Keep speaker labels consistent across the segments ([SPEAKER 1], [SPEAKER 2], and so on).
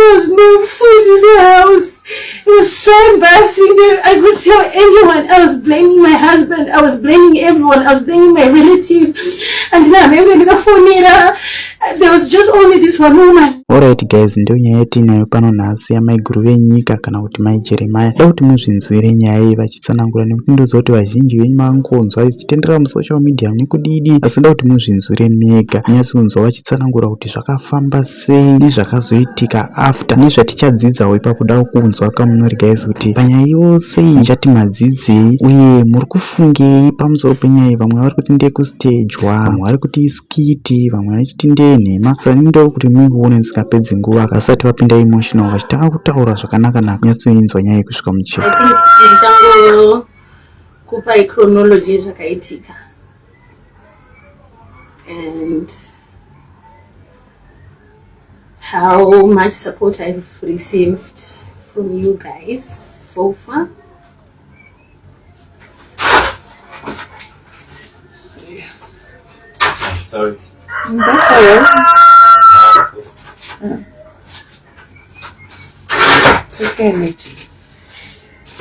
[SPEAKER 1] There was no food in the house. It was so embarrassing that I could tell anyone. I was blaming my husband. I was blaming everyone. I was blaming my relatives. And now maybe there was just only this one woman.
[SPEAKER 2] Alright guys, ndio nyaya yatinayo pano nhasi yamaiguru venyika kana kuti mai Jeremiah. Dai kuti muzvinzwire nyaya iyi vachitsanangura nekuti ndoziva kuti vazhinji venyu mavangonzwa ichitendera musocial media nekudidi, asi ndoda kuti muzvinzwire mega munyatsi kunzwa vachitsanangura kuti zvakafamba sei nezvakazoitika after nezvatichadzidzawo ipapo. Kuda kunzwa kamunori guys kuti panyaya yose iyi ichati madzidzei uye muri kufungei pamusoro penyaya iyi. Vamwe vari kuti ndekustajwa, vamwe vari kuti iskiti, vamwe vachiti ndenhema. Saka ndoda kuti muione ndisingapedzi nguva vasati vapinda emotional vachitanga kutaura zvakanaka kunyatsoinzwa nyaya yekusvika muchiro.
[SPEAKER 1] Kupa chronology zvakaitika and how much support I've received from you guys so far.
[SPEAKER 3] Sorry.
[SPEAKER 1] That's all. It's okay, mate.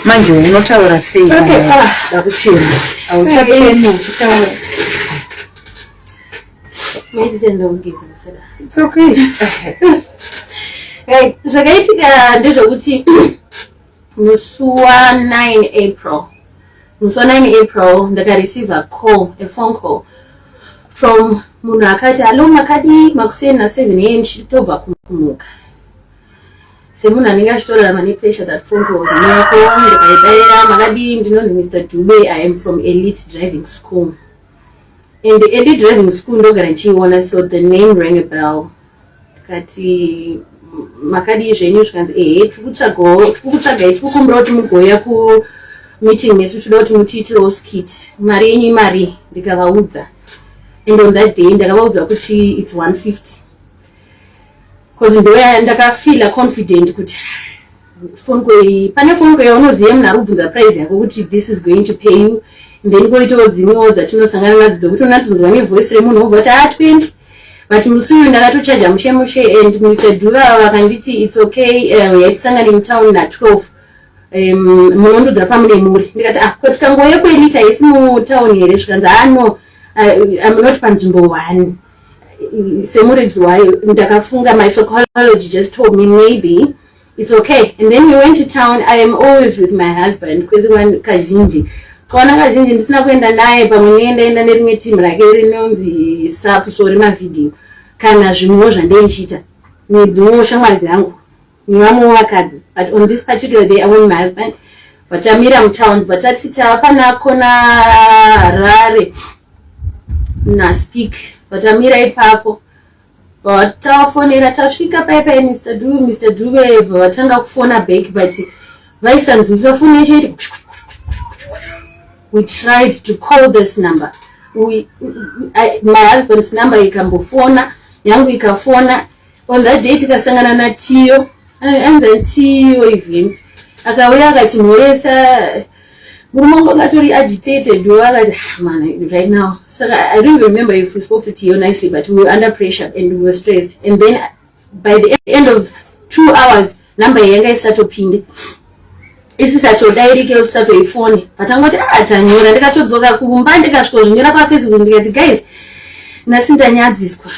[SPEAKER 4] Manje unotaura sei?
[SPEAKER 1] Okay,
[SPEAKER 4] ndakuchema. Auchachema chitaura.
[SPEAKER 1] It's okay. Right, zvakaitika ndezvokuti musi wa9 April ndakareceive a phone call from munhu akati, "Hello Makadi, makuseni na 7 AM ndichitobva kumuka." Semunhu anenge achitorarama nepressure, that phone call was a miracle. Ndikaidayira, "Makadi, ndinonzi Mr. Dube, I am from Elite Driving School." In the Elite Driving School ndogara ndichiona, so the name rang a bell. Kati Makadi zvenyu zvikanzi tikukutsvagai, tikukumbira kuti mugoya ku meeting nesu, toda kuti mutiitirewo skit, mari yenyu imari. Ndikavaudza, and on that day ndakavaudza kuti it's 150 because ndoya ndakafeel confident kuti pane phone call yaunoziva munhu ari kubvunza price yako kuti this is going to pay you, and then koitawo dzimwewo dzatinosangana nadzo dzekuti unatinzwa nevoice remunhu wobva kuti 20, but musi uyu ndakatochaja mushe and Mr. Duva vakanditi it's okay, yatisangane mutown na12 munondodza pamune muri. Ndikati kuti kangoya kuelita isi mutown here, zvikanzi no, I'm not panzvimbo 1 semuridzi wayo. Ndakafunga, my psychology just told me maybe it's okay. And then we went to town. I am always with my husband kwezi kazhinji. Kaona kazhinji ndisina kuenda naye, pamwe enda nerimwe team rake rinonzi SAP, so remavideo kana zvimwewo zvandeinchiita nedzimwewo shamwari dzangu nevamwe vakadzi. But on this particular day I went with my husband, vatamira mutown, but tatita pana kona Harare na speak, vatamira ipapo, vatafonera, tasvika paipai Mr. Dube vatanga kufona back, but vaisanzwika foni yacho. We tried to call this number. My husband's number ikambofona, yangu ikafona. On that day tikasangana na Tio, anza Tio events. Akauya akatimhoresa, murumangu akatori agitated, man, right now. So I don't remember if we spoke to Tio nicely, but we were under pressure and we were stressed. And then by the end of 2 hours, number yanga isatopinde. Isi satodairike usatoifoni. Patangoti atanyora, ndikatodzoka kumba ndikasvika paFacebook ndikati, "Guys, nhasi ndanyadziswa.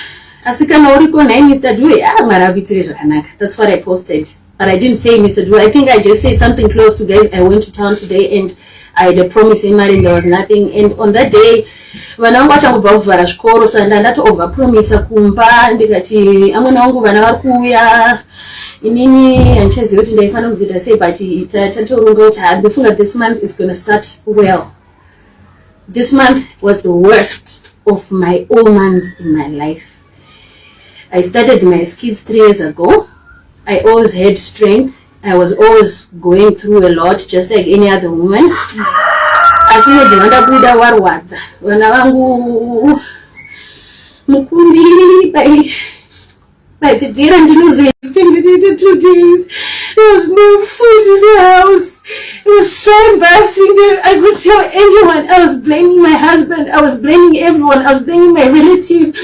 [SPEAKER 1] Asi kana uriko naye Mr. Dube, Mwari akuitire zvakanaka." That's what I posted. But I didn't say Mr. Dube. I think I just said something close to, "Guys, I went to town today and I had a promise in mind and there was nothing." And on that day, vana vangu vachangobva kuvhara zvikoro, so ndato overpromisa kumba, ndikati amweni vangu vana vari kuuya, inini handichazivi kuti ndaifanira kuzoita sei, but tatoronga kuti ndofunga this month is going to start well. This month was the worst of my all months in my life. I started my skits 3 years ago. I always had strength. I was always going through a lot, just like any other woman. Asi nedzinanda kuda warwadza. Vana vangu mukundi by the day and losing 2 days. There was no food in the house. It was so embarrassing that I could tell anyone. I was blaming my husband. I was blaming everyone. I was blaming my relatives.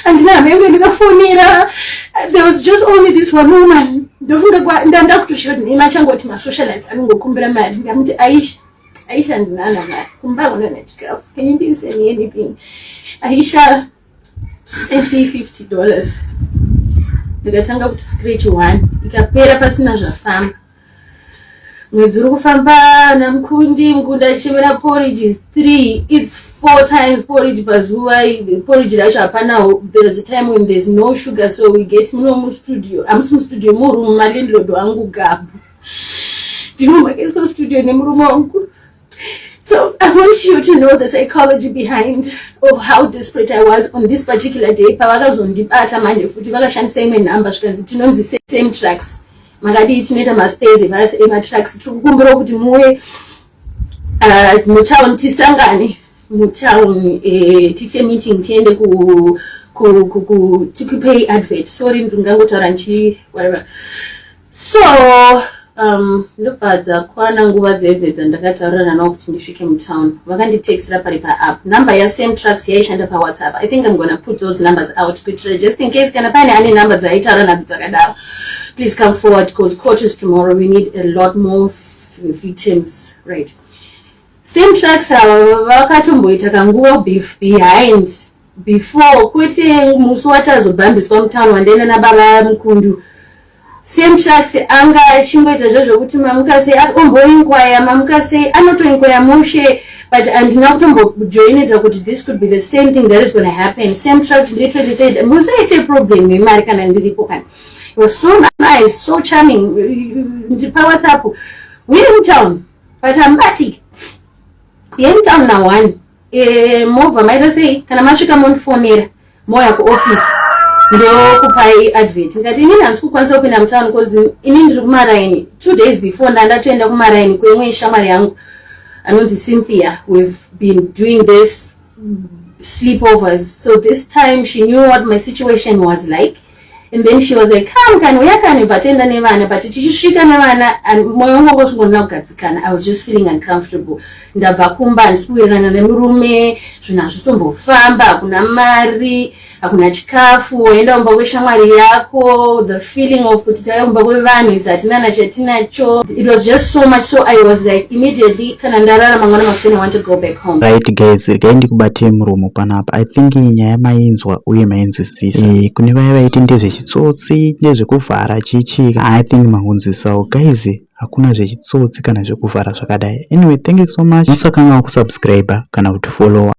[SPEAKER 1] And now maybe there was just only this one woman ndofunga ndanda kutoshira kuti nemachangoti masocialites anongokumbira mari ngamuti Aisha ndinana mari kumba una chikafu, can you please send me anything? Aisha sent me $50. Ndikatanga kuti scratch 1 ikapera pasina zvafamba. Mwedzi uri kufamba namkundi mukunda achimira porridge 3, it's 4 times porridge pazuva. Porridge racho hapana. There's a time when there's no sugar, so we get mu studio. Amusi studio murumu malindlord wangu Gabu. Ndinomakeso studio nemurumu wangu. So I want you to know the psychology behind of how desperate I was on this particular day. Pavakazondibata manje futi vakashandisa imwe number zvikanzi tinonzi same tracks. Makadi tinoita maspezi vasi ematracks. Tikukumbira kuti muwe mutown tisangane. Mutown tite meeting tiende tikupay advert. Sorry ndingangotaura whatever. So ndobvadza kwana nguva dzedze dzandakataurira navo kuti ndisvike mutown. Vakanditextira pari paapp. Number ya same tracks yaishanda paWhatsApp. I think I'm going to put those numbers out kuitira just in case kana pane ane number dzaitaura nadzo dzakadaro. Please come forward because court is tomorrow. We need a lot more victims, right? Same tracks vakatomboita kanguva behind before kwete musi watazobhambiswa mutown wandaenda nababa mukundu. Same tracks anga chimboita zvozvokuti mamukase omboinkwaya mamukase anotoinkwaya mushe, but andina kutombojoinedza kuti this could be the same thing that is going to happen. Same tracks literally said musaite problem yemari kana ndiripo kana. It was so nice, so charming. PaWhatsApp we're in town but ambati in town na one mova maida sei kana masvika monfonera moya ku office ndokupai advert. Ngati inini handisi kukwanisa kupinda mutown because inini ndiri kumaraini. 2 days before ndandatoenda kumaraini kwemwe shamwari yangu anonzi Cynthia. We've been doing this sleepovers, so this time she knew what my situation was like, and then she was like, come can uyakani vatenda nevana, but tichisvika nevana and moyo wangu ngosingona kugadzikana. I was just feeling uncomfortable. Ndabva kumba ndisikuwirirana nemurume, zvinhu hazvitombofamba, hakuna mari, hakuna chikafu, waenda kumba kweshamwari yako, the feeling of kuti tauya kumba kwevanhu izvi hatina chatinacho. It was just so much, so I was like immediately kana ndarara mangwana makuseni I want to go back home.
[SPEAKER 2] Right guys, regai ndikubate muromo panapa. I think nyaya mainzwa uye mainzwisisa. Kune vaya vaiti ndezvechitsotsi, ndezvekuvhara chichika. I think mangonzwisawo guys. Hakuna zvechitsotsi kana zvekuvhara zvakadai. Anyway, thank you so much. Musakanga kusubscribe kana kuti follow.